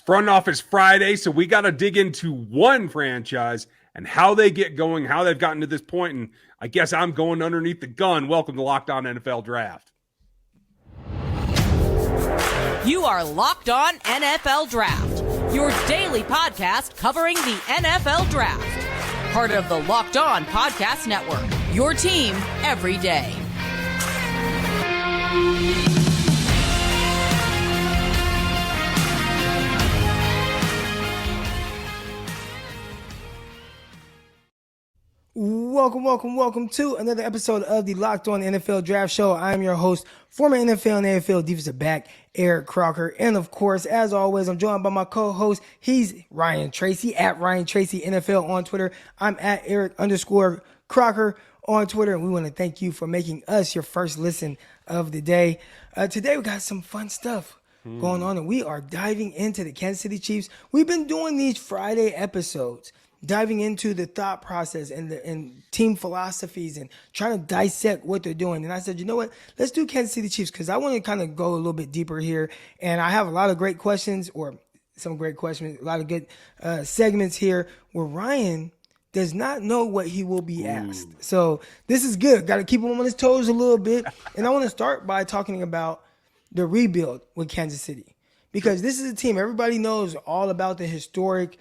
Front Office Friday, so we got to dig into one franchise and how they get going, how they've gotten to this point, and I guess I'm going underneath the gun. Welcome to Locked On NFL Draft. You are Locked On NFL Draft, your daily podcast covering the NFL Draft. Part of the Locked On Podcast Network, your team every day. Welcome to another episode of the Locked On NFL Draft Show. I'm your host, former NFL and AFL defensive back, Eric Crocker. And of course, as always, I'm joined by my co-host. He's Ryan Tracy, at Ryan Tracy NFL on Twitter. I'm at Eric_Crocker on Twitter. And we want to thank you for making us your first listen of the day. Today, we got some fun stuff going on, and we are diving into the Kansas City Chiefs. We've been doing these Friday episodes, diving into the thought process and team philosophies and trying to dissect what they're doing. And I said, you know what? Let's do Kansas City Chiefs because I want to kind of go a little bit deeper here. And I have a lot of great questions, or some great questions, a lot of good segments here where Ryan does not know what he will be asked. So this is good. Got to keep him on his toes a little bit. And I want to start by talking about the rebuild with Kansas City, because this is a team everybody knows all about, the historic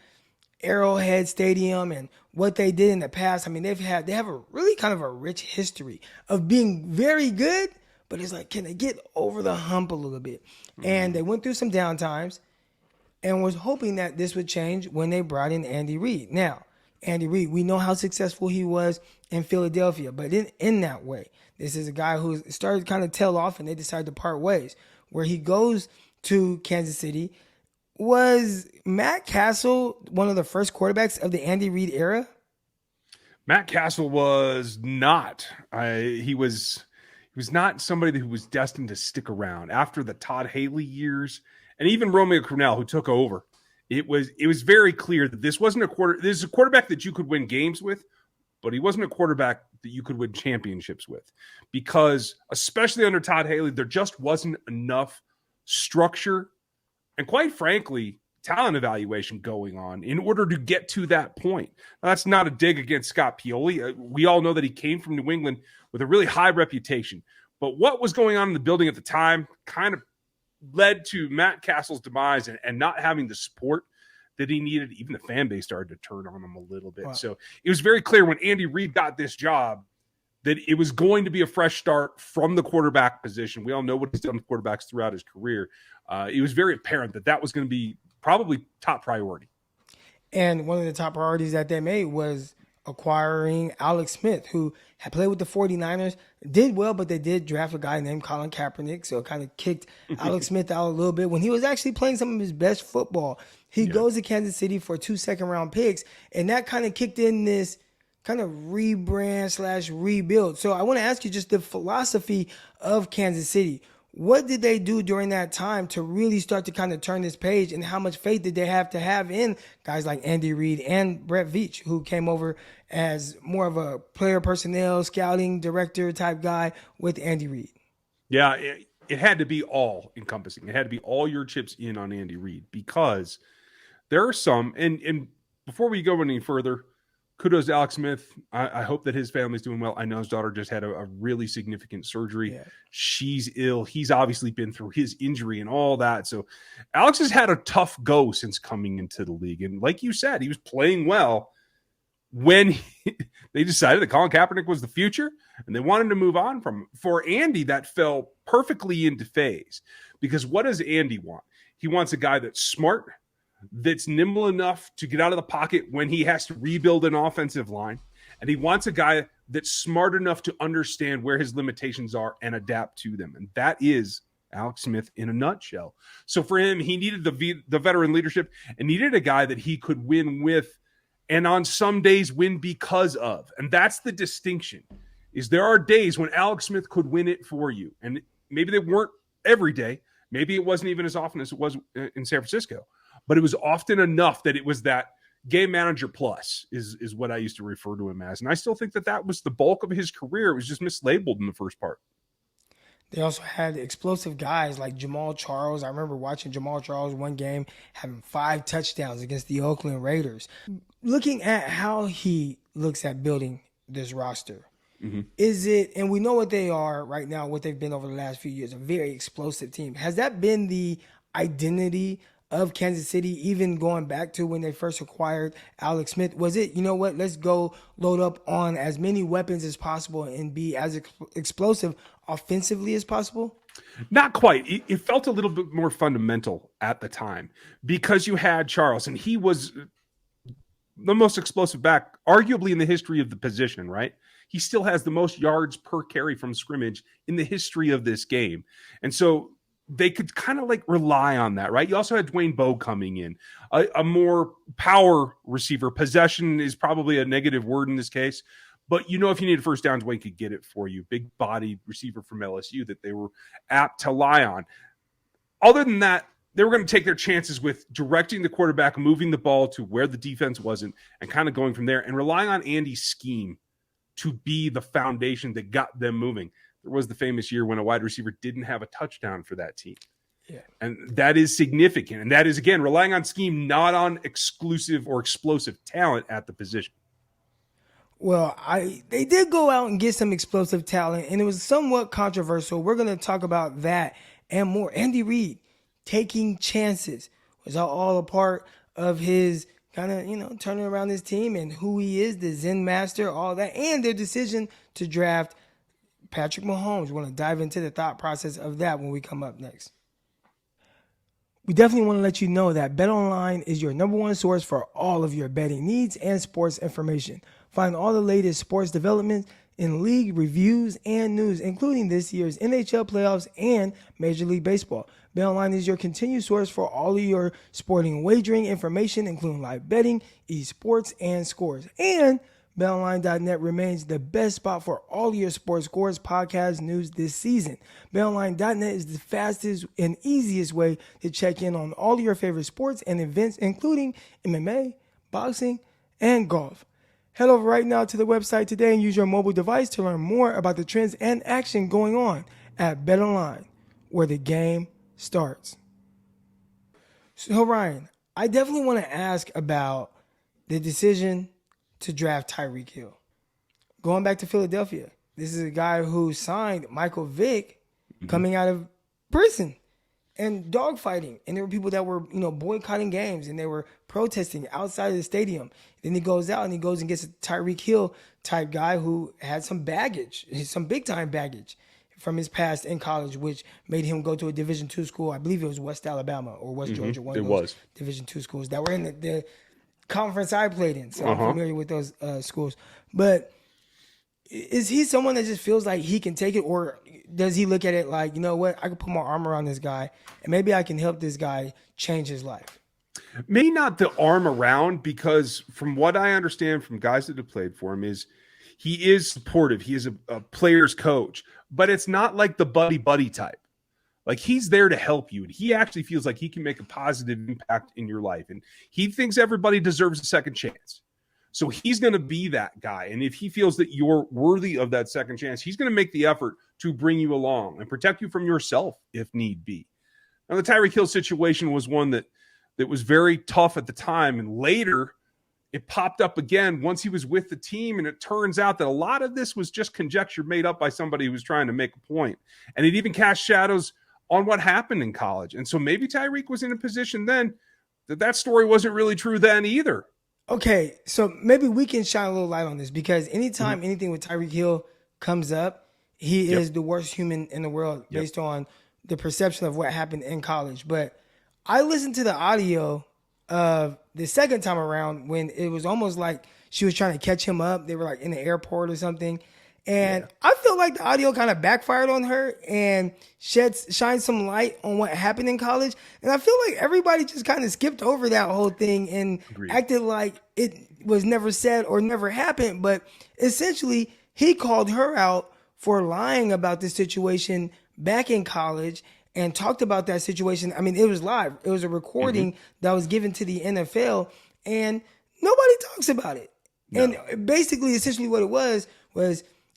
Arrowhead Stadium and what they did in the past. I mean, they have a really kind of a rich history of being very good, but it's like, can they get over the hump a little bit? And they went through some downtimes and was hoping that this would change when they brought in Andy Reid. Now, Andy Reid, we know how successful he was in Philadelphia, but in that way, this is a guy who started to kind of tail off and they decided to part ways. Where he goes to Kansas City. Was Matt Castle one of the first quarterbacks of the Andy Reid era? Matt Castle was not. He was not somebody who was destined to stick around after the Todd Haley years, and even Romeo Crennel, who took over. It was very clear that this wasn't this is a quarterback that you could win games with, but he wasn't a quarterback that you could win championships with, because especially under Todd Haley, there just wasn't enough structure and, quite frankly, talent evaluation going on in order to get to that point. Now, that's not a dig against Scott Pioli. We all know that he came from New England with a really high reputation. But what was going on in the building at the time kind of led to Matt Castle's demise and not having the support that he needed. Even the fan base started to turn on him a little bit. Wow. So it was very clear when Andy Reid got this job that it was going to be a fresh start from the quarterback position. We all know what he's done with quarterbacks throughout his career. It was very apparent that was going to be probably top priority. And one of the top priorities that they made was acquiring Alex Smith, who had played with the 49ers, did well, but they did draft a guy named Colin Kaepernick, so it kind of kicked Alex Smith out a little bit when he was actually playing some of his best football. He goes to Kansas City for 2 second-round picks, and that kind of kicked in this kind of rebrand/rebuild. So I want to ask you just the philosophy of Kansas City. What did they do during that time to really start to kind of turn this page, and how much faith did they have to have in guys like Andy Reid and Brett Veach, who came over as more of a player personnel, scouting director type guy with Andy Reid? Yeah, it had to be all encompassing. It had to be all your chips in on Andy Reid, because there are some, and before we go any further, kudos to Alex Smith. I hope that his family's doing well. I know his daughter just had a really significant surgery. Yeah. She's ill. He's obviously been through his injury and all that. So Alex has had a tough go since coming into the league. And like you said, he was playing well when they decided that Colin Kaepernick was the future and they wanted to move on from him. For Andy, that fell perfectly into phase, because what does Andy want? He wants a guy that's smart, that's nimble enough to get out of the pocket when he has to rebuild an offensive line. And he wants a guy that's smart enough to understand where his limitations are and adapt to them. And that is Alex Smith in a nutshell. So for him, he needed the veteran leadership and needed a guy that he could win with, and on some days win because of. And that's the distinction, is there are days when Alex Smith could win it for you. And maybe they weren't every day. Maybe it wasn't even as often as it was in San Francisco. But it was often enough that it was that game manager plus is what I used to refer to him as. And I still think that was the bulk of his career. It was just mislabeled in the first part. They also had explosive guys like Jamal Charles. I remember watching Jamal Charles one game having 5 touchdowns against the Oakland Raiders. Looking at how he looks at building this roster, is it, and we know what they are right now, what they've been over the last few years, a very explosive team. Has that been the identity of Kansas City, even going back to when they first acquired Alex Smith? Was it, you know what, let's go load up on as many weapons as possible and be as explosive offensively as possible? Not quite. It felt a little bit more fundamental at the time because you had Charles, and he was the most explosive back, arguably in the history of the position, right? He still has the most yards per carry from scrimmage in the history of this game. And so they could kind of like rely on that, right? You also had Dwayne Bowe coming in, a more power receiver. Possession is probably a negative word in this case, but you know, if you need a first down, Dwayne could get it for you. Big body receiver from LSU that they were apt to lie on. Other than that, they were going to take their chances with directing the quarterback, moving the ball to where the defense wasn't, and kind of going from there and relying on Andy's scheme to be the foundation that got them moving. There was the famous year when a wide receiver didn't have a touchdown for that team. Yeah. And that is significant. And that is, again, relying on scheme, not on exclusive or explosive talent at the position. Well, they did go out and get some explosive talent, and it was somewhat controversial. We're going to talk about that and more. Andy Reid taking chances was all a part of his kind of, you know, turning around his team and who he is, the Zen master, all that, and their decision to draft Patrick Mahomes. We're going to dive into the thought process of that when we come up next. We definitely want to let you know that BetOnline is your number one source for all of your betting needs and sports information. Find all the latest sports developments in league reviews and news, including this year's NHL playoffs and Major League Baseball. BetOnline is your continued source for all of your sporting wagering information, including live betting, esports, and scores. And BetOnline.net remains the best spot for all of your sports scores, podcasts, news this season. BetOnline.net is the fastest and easiest way to check in on all of your favorite sports and events, including MMA, boxing, and golf. Head over right now to the website today and use your mobile device to learn more about the trends and action going on at BetOnline, where the game starts. So, Ryan, I definitely want to ask about the decision to draft Tyreek Hill. Going back to Philadelphia, this is a guy who signed Michael Vick coming out of prison and dogfighting. And there were people that were, you know, boycotting games and they were protesting outside of the stadium. Then he goes out and he goes and gets a Tyreek Hill type guy who had some baggage, some big time baggage from his past in college, which made him go to a Division II school. I believe it was West Alabama or West Georgia, one of those Division II schools that were in the conference I played in. So I'm familiar with those schools. But is he someone that just feels like he can take it, or does he look at it like, you know what, I can put my arm around this guy and maybe I can help this guy change his life? Maybe not the arm around, because from what I understand from guys that have played for him is he is supportive. He is a player's coach, but it's not like the buddy type. Like, he's there to help you. And he actually feels like he can make a positive impact in your life. And he thinks everybody deserves a second chance. So he's going to be that guy. And if he feels that you're worthy of that second chance, he's going to make the effort to bring you along and protect you from yourself if need be. Now, the Tyreek Hill situation was one that was very tough at the time. And later, it popped up again once he was with the team. And it turns out that a lot of this was just conjecture made up by somebody who was trying to make a point. And it even cast shadows on what happened in college. And so maybe Tyreek was in a position then that story wasn't really true then either. Okay, so maybe we can shine a little light on this, because anytime anything with Tyreek Hill comes up, he is the worst human in the world based on the perception of what happened in college. But I listened to the audio of the second time around when it was almost like she was trying to catch him up. They were like in the airport or something. And I feel like the audio kind of backfired on her and shines some light on what happened in college. And I feel like everybody just kind of skipped over that whole thing and acted like it was never said or never happened. But essentially, he called her out for lying about this situation back in college and talked about that situation. I mean, it was live. It was a recording that was given to the NFL, and nobody talks about it. No. And basically, essentially what it was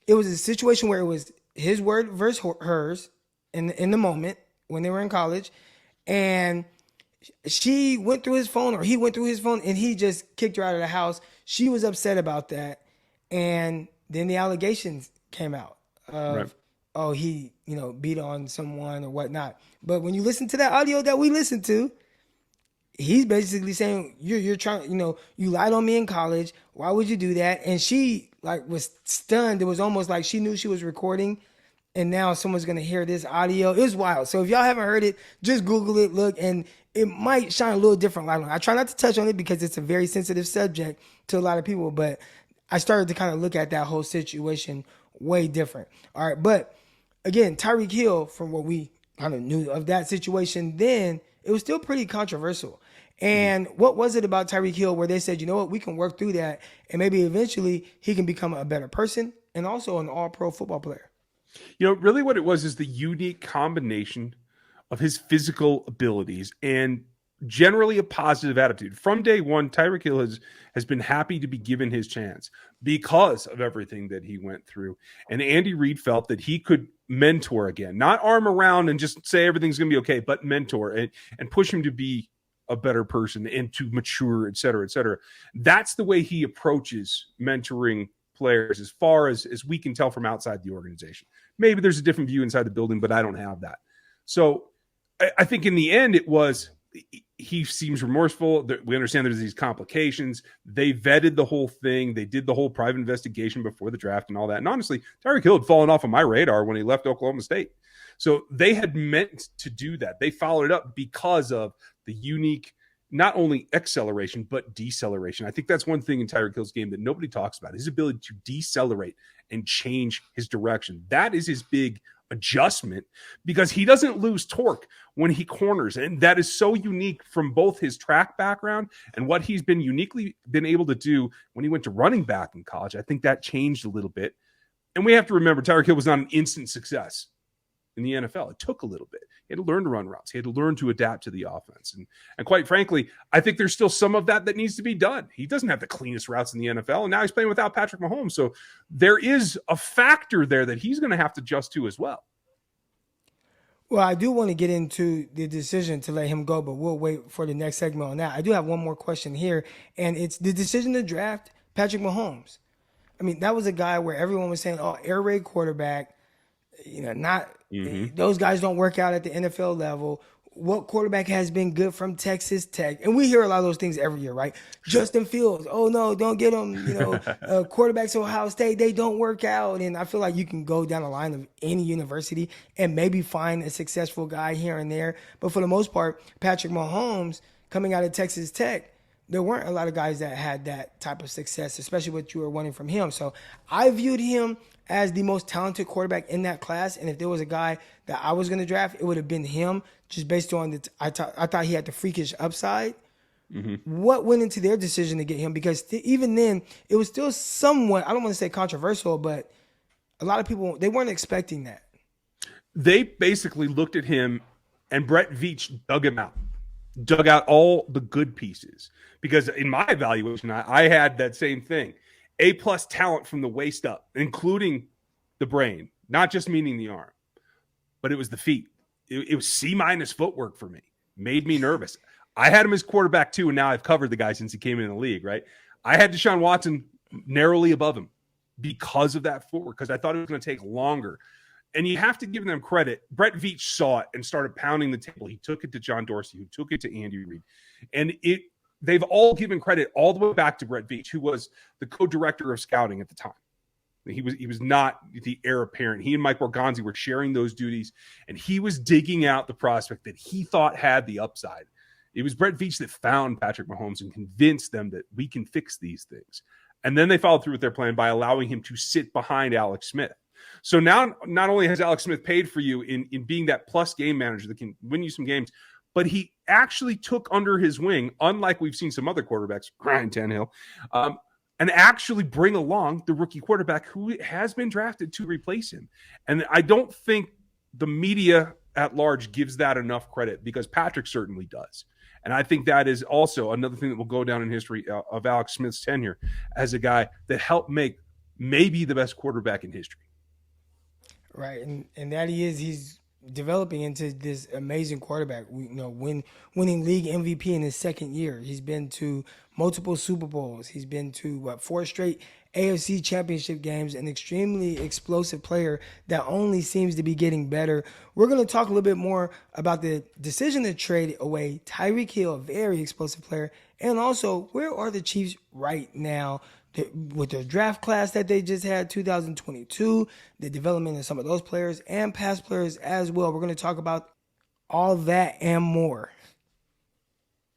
it was a situation where it was his word versus hers, in the moment when they were in college, and she went through his phone, or he went through his phone, and he just kicked her out of the house. She was upset about that, and then the allegations came out of, Right. oh, he beat on someone or whatnot. But when you listen to that audio that we listened to, he's basically saying you're trying, you lied on me in college. Why would you do that? And she was stunned. It was almost like she knew she was recording, and now someone's gonna hear this audio. It was wild. So if y'all haven't heard it, just Google it, look, and it might shine a little different light on it. I try not to touch on it because it's a very sensitive subject to a lot of people, but I started to kind of look at that whole situation way different. All right, but again, Tyreek Hill, from what we kind of knew of that situation then, it was still pretty controversial. And what was it about Tyreek Hill where they said, you know what, we can work through that, and maybe eventually he can become a better person and also an all-pro football player? Really what it was is the unique combination of his physical abilities and generally a positive attitude. From day one, Tyreek Hill has been happy to be given his chance because of everything that he went through. And Andy Reid felt that he could mentor again, not arm around and just say everything's going to be okay, but mentor and push him to be a better person and to mature, et cetera, et cetera. That's the way he approaches mentoring players as far as we can tell from outside the organization. Maybe there's a different view inside the building, but I don't have that. So I think in the end it was, he seems remorseful. We understand there's these complications. They vetted the whole thing. They did the whole private investigation before the draft and all that. And honestly, Tyreek Hill had fallen off of my radar when he left Oklahoma State. So they had meant to do that. They followed it up because of the unique, not only acceleration, but deceleration. I think that's one thing in Tyreek Hill's game that nobody talks about, his ability to decelerate and change his direction. That is his big adjustment, because he doesn't lose torque when he corners. And that is so unique from both his track background and what he's been uniquely been able to do when he went to running back in college. I think that changed a little bit. And we have to remember, Tyreek Hill was not an instant success in the NFL. It took a little bit. He had to learn to run routes. He had to learn to adapt to the offense. And quite frankly, I think there's still some of that needs to be done. He doesn't have the cleanest routes in the NFL, and now he's playing without Patrick Mahomes. So there is a factor there that he's going to have to adjust to as well. Well, I do want to get into the decision to let him go, but we'll wait for the next segment on that. I do have one more question here, and it's the decision to draft Patrick Mahomes. I mean, that was a guy where everyone was saying, oh, air raid quarterback, those guys don't work out at the NFL level. What quarterback has been good from Texas Tech? And we hear a lot of those things every year, right? Justin Fields, oh no, don't get him. Quarterbacks at Ohio State, they don't work out. And I feel like you can go down the line of any university and maybe find a successful guy here and there. But for the most part, Patrick Mahomes coming out of Texas Tech, there weren't a lot of guys that had that type of success, especially what you were wanting from him. So I viewed him as the most talented quarterback in that class. And if there was a guy that I was going to draft, it would have been him, just based on I thought he had the freakish upside. Mm-hmm. What went into their decision to get him? Because even then, it was still somewhat, I don't want to say controversial, but a lot of people, they weren't expecting that. They basically looked at him, and Brett Veach dug out all the good pieces. Because in my evaluation, I had that same thing. A-plus talent from the waist up, including the brain, not just meaning the arm, but it was the feet. It was C- footwork for me. Made me nervous. I had him as quarterback too, and now I've covered the guy since he came in the league, right? I had Deshaun Watson narrowly above him because of that footwork, because I thought it was going to take longer. And you have to give them credit. Brett Veach saw it and started pounding the table. He took it to John Dorsey, who took it to Andy Reid. And they've all given credit all the way back to Brett Veach, who was the co-director of scouting at the time. He was not the heir apparent. He and Mike Borgonzi were sharing those duties, and he was digging out the prospect that he thought had the upside. It was Brett Veach that found Patrick Mahomes and convinced them that we can fix these things. And then they followed through with their plan by allowing him to sit behind Alex Smith. So now not only has Alex Smith paid for you in being that plus game manager that can win you some games, but he actually took under his wing, unlike we've seen some other quarterbacks, Ryan Tannehill, and actually bring along the rookie quarterback who has been drafted to replace him. And I don't think the media at large gives that enough credit, because Patrick certainly does. And I think that is also another thing that will go down in history of Alex Smith's tenure as a guy that helped make maybe the best quarterback in history. Right. And that he is, he's developing into this amazing quarterback. Winning league MVP in his second year. He's been to multiple Super Bowls. He's been to 4 straight AFC Championship games. An extremely explosive player that only seems to be getting better. We're going to talk a little bit more about the decision to trade away Tyreek Hill, a very explosive player, and also where are the Chiefs right now with their draft class that they just had, 2022, the development of some of those players and past players as well. We're going to talk about all that and more.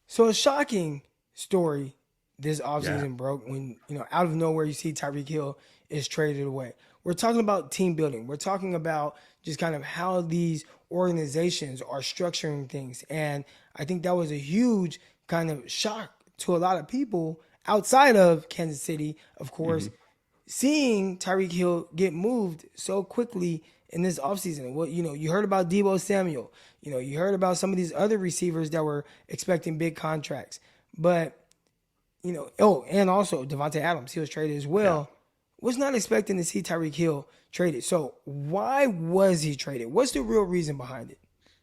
So a shocking story this offseason broke when, out of nowhere you see Tyreek Hill is traded away. We're talking about team building. We're talking about just kind of how these organizations are structuring things. And I think that was a huge kind of shock to a lot of people outside of Kansas City, of course, seeing Tyreek Hill get moved so quickly in this offseason. Well, you heard about Deebo Samuel. You heard about some of these other receivers that were expecting big contracts. But, and also Devontae Adams, he was traded as well. Yeah. Was not expecting to see Tyreek Hill traded. So why was he traded? What's the real reason behind it?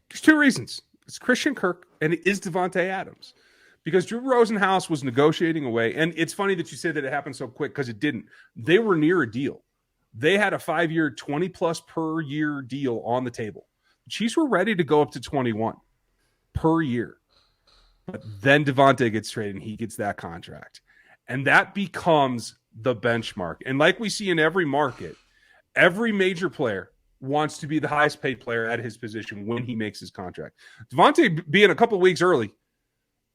There's 2 reasons. It's Christian Kirk and it is Devontae Adams. Because Drew Rosenhaus was negotiating away, and it's funny that you say that it happened so quick because it didn't. They were near a deal. They had a 5-year, 20-plus per year deal on the table. The Chiefs were ready to go up to 21 per year. But then Devontae gets traded, and he gets that contract. And that becomes the benchmark. And like we see in every market, every major player wants to be the highest paid player at his position when he makes his contract. Devontae being a couple of weeks early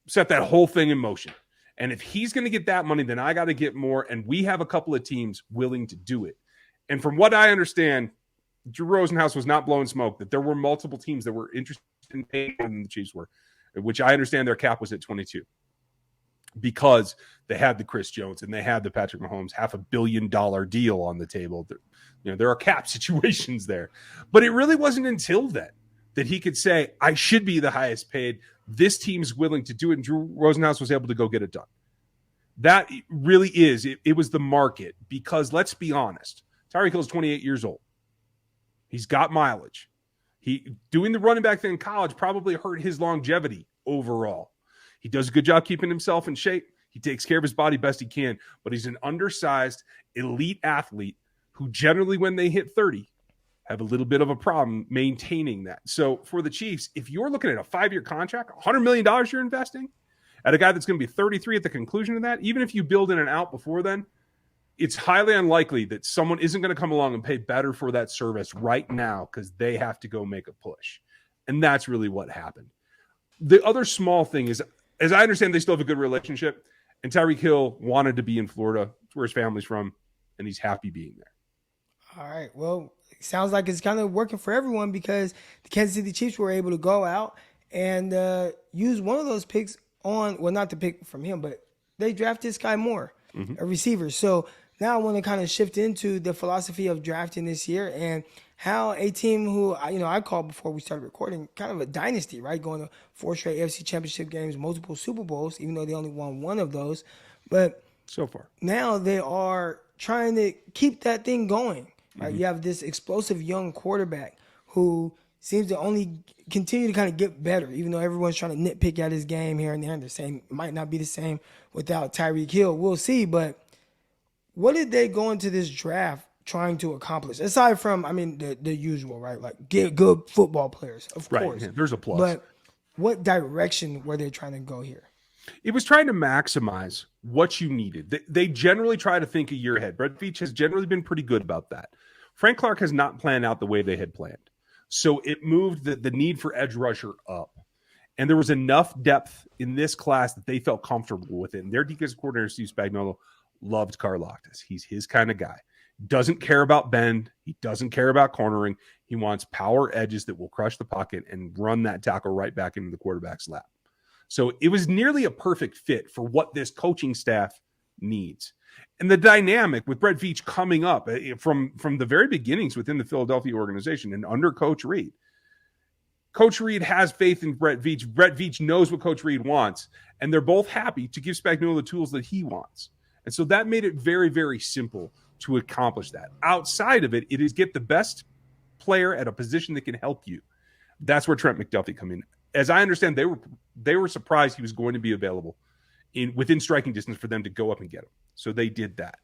set that whole thing in motion. And if he's going to get that money, then I got to get more. And we have a couple of teams willing to do it. And from what I understand, Drew Rosenhaus was not blowing smoke, that there were multiple teams that were interested in paying more than the Chiefs were, which I understand their cap was at 22 because they had the Chris Jones and they had the Patrick Mahomes $500 million deal on the table. There are cap situations there. But it really wasn't until then that he could say, I should be the highest paid. This team's willing to do it, and Drew Rosenhaus was able to go get it done. That really is. It was the market because, let's be honest, Tyreek Hill is 28 years old. He's got mileage. Doing the running back thing in college probably hurt his longevity overall. He does a good job keeping himself in shape. He takes care of his body best he can, but he's an undersized, elite athlete who generally, when they hit 30, have a little bit of a problem maintaining that. So for the Chiefs, if you're looking at a 5-year contract, $100 million you're investing at a guy that's going to be 33 at the conclusion of that, even if you build in and out before then, it's highly unlikely that someone isn't going to come along and pay better for that service right now because they have to go make a push. And that's really what happened. The other small thing is, as I understand, they still have a good relationship, and Tyreek Hill wanted to be in Florida. It's where his family's from, and he's happy being there. All right, well, sounds like it's kind of working for everyone because the Kansas City Chiefs were able to go out and use one of those picks on, well, not the pick from him, but they drafted Skyy Moore, a receiver. So now I want to kind of shift into the philosophy of drafting this year and how a team who, I called before we started recording, kind of a dynasty, right? Going to 4 straight AFC Championship games, multiple Super Bowls, even though they only won one of those. But so far, now they are trying to keep that thing going. Right? You have this explosive young quarterback who seems to only continue to kind of get better, even though everyone's trying to nitpick at his game here and there. And they're saying it might not be the same without Tyreek Hill. We'll see. But what did they go into this draft trying to accomplish? Aside from, the usual, right? Like get good football players, of course. Yeah, there's a plus. But what direction were they trying to go here? It was trying to maximize what you needed. They generally try to think a year ahead. Brett Veach has generally been pretty good about that. Frank Clark has not planned out the way they had planned. So it moved the need for edge rusher up. And there was enough depth in this class that they felt comfortable with it. And their defensive coordinator, Steve Spagnuolo, loved Karlaftis. He's his kind of guy. Doesn't care about bend. He doesn't care about cornering. He wants power edges that will crush the pocket and run that tackle right back into the quarterback's lap. So it was nearly a perfect fit for what this coaching staff needs. And the dynamic with Brett Veach coming up from the very beginnings within the Philadelphia organization and under Coach Reid. Coach Reid has faith in Brett Veach. Brett Veach knows what Coach Reid wants, and they're both happy to give Spagnuolo the tools that he wants. And so that made it very, very simple to accomplish that. Outside of it, it is get the best player at a position that can help you. That's where Trent McDuffie come in. As I understand, they were surprised he was going to be available within striking distance for them to go up and get him. So they did that.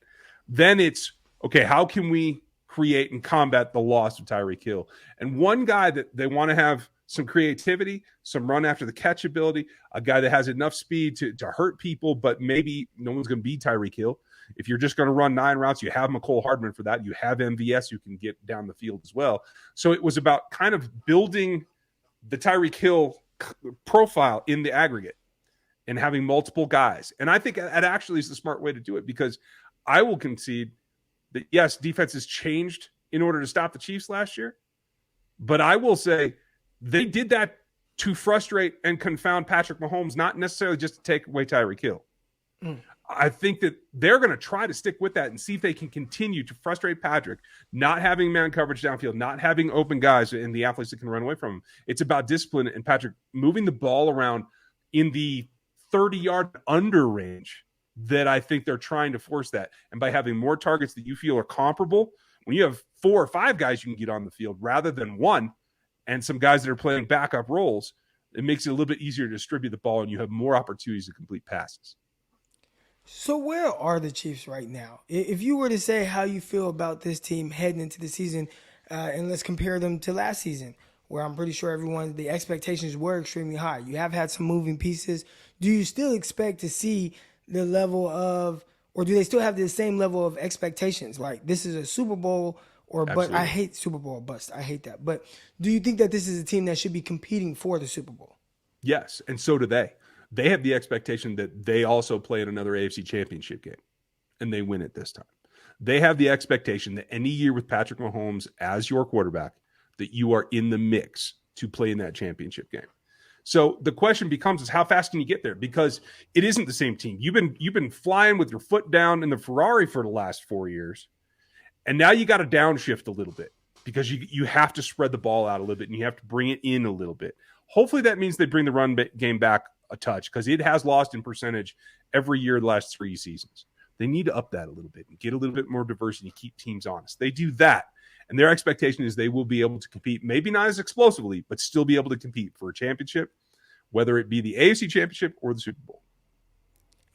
Then it's, okay, how can we create and combat the loss of Tyreek Hill? And one guy that they want to have some creativity, some run after the catch ability, a guy that has enough speed to hurt people, but maybe no one's going to beat Tyreek Hill. If you're just going to run 9 routes, you have McCole Hardman for that. You have MVS who can get down the field as well. So it was about kind of building the Tyreek Hill profile in the aggregate and having multiple guys. And I think that actually is the smart way to do it, because I will concede that, yes, defense has changed in order to stop the Chiefs last year. But I will say they did that to frustrate and confound Patrick Mahomes, not necessarily just to take away Tyreek Hill. I think that they're going to try to stick with that and see if they can continue to frustrate Patrick, not having man coverage downfield, not having open guys and the athletes that can run away from him. It's about discipline and Patrick moving the ball around in the 30-yard under range that I think they're trying to force that. And by having more targets that you feel are comparable, when you have 4 or 5 guys you can get on the field rather than 1 and some guys that are playing backup roles, it makes it a little bit easier to distribute the ball and you have more opportunities to complete passes. So where are the Chiefs right now? If you were to say how you feel about this team heading into the season, and let's compare them to last season, where I'm pretty sure the expectations were extremely high. You have had some moving pieces. Do you still expect to see the level of, or do they still have the same level of expectations? Like, this is a Super Bowl but I hate Super Bowl bust. I hate that. But do you think that this is a team that should be competing for the Super Bowl? Yes, and so do they. They have the expectation that they also play in another AFC Championship game, and they win it this time. They have the expectation that any year with Patrick Mahomes as your quarterback, that you are in the mix to play in that championship game. So the question becomes is how fast can you get there? Because it isn't the same team. You've been flying with your foot down in the Ferrari for the last 4 years, and now you got to downshift a little bit because you have to spread the ball out a little bit and you have to bring it in a little bit. Hopefully that means they bring the run game back a touch, because it has lost in percentage every year the last 3 seasons. They need to up that a little bit and get a little bit more diversity, keep teams honest. They do that, and their expectation is they will be able to compete, maybe not as explosively, but still be able to compete for a championship, whether it be the AFC Championship or the Super Bowl.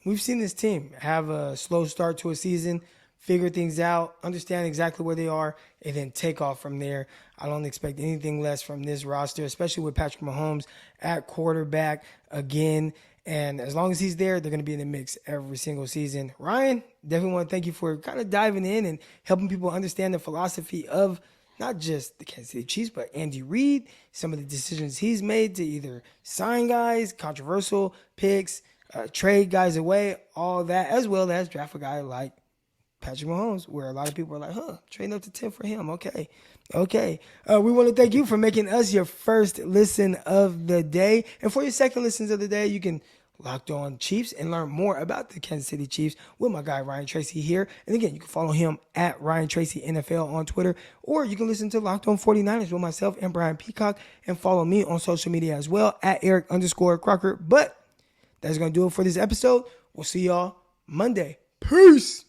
We've seen this team have a slow start to a season, figure things out, understand exactly where they are, and then take off from there. I don't expect anything less from this roster, especially with Patrick Mahomes at quarterback again. And as long as he's there, they're going to be in the mix every single season. Ryan, definitely want to thank you for kind of diving in and helping people understand the philosophy of not just the Kansas City Chiefs, but Andy Reid, some of the decisions he's made to either sign guys, controversial picks, trade guys away, all that, as well as draft a guy like Patrick Mahomes, where a lot of people are like, trading up to 10 for him. Okay. We want to thank you for making us your first listen of the day. And for your second listens of the day, you can Locked On Chiefs and learn more about the Kansas City Chiefs with my guy Ryan Tracy here. And again, you can follow him at Ryan Tracy NFL on Twitter, or you can listen to Locked On 49ers with myself and Brian Peacock, and follow me on social media as well at Eric_Crocker. But that's going to do it for this episode. We'll see y'all Monday. Peace.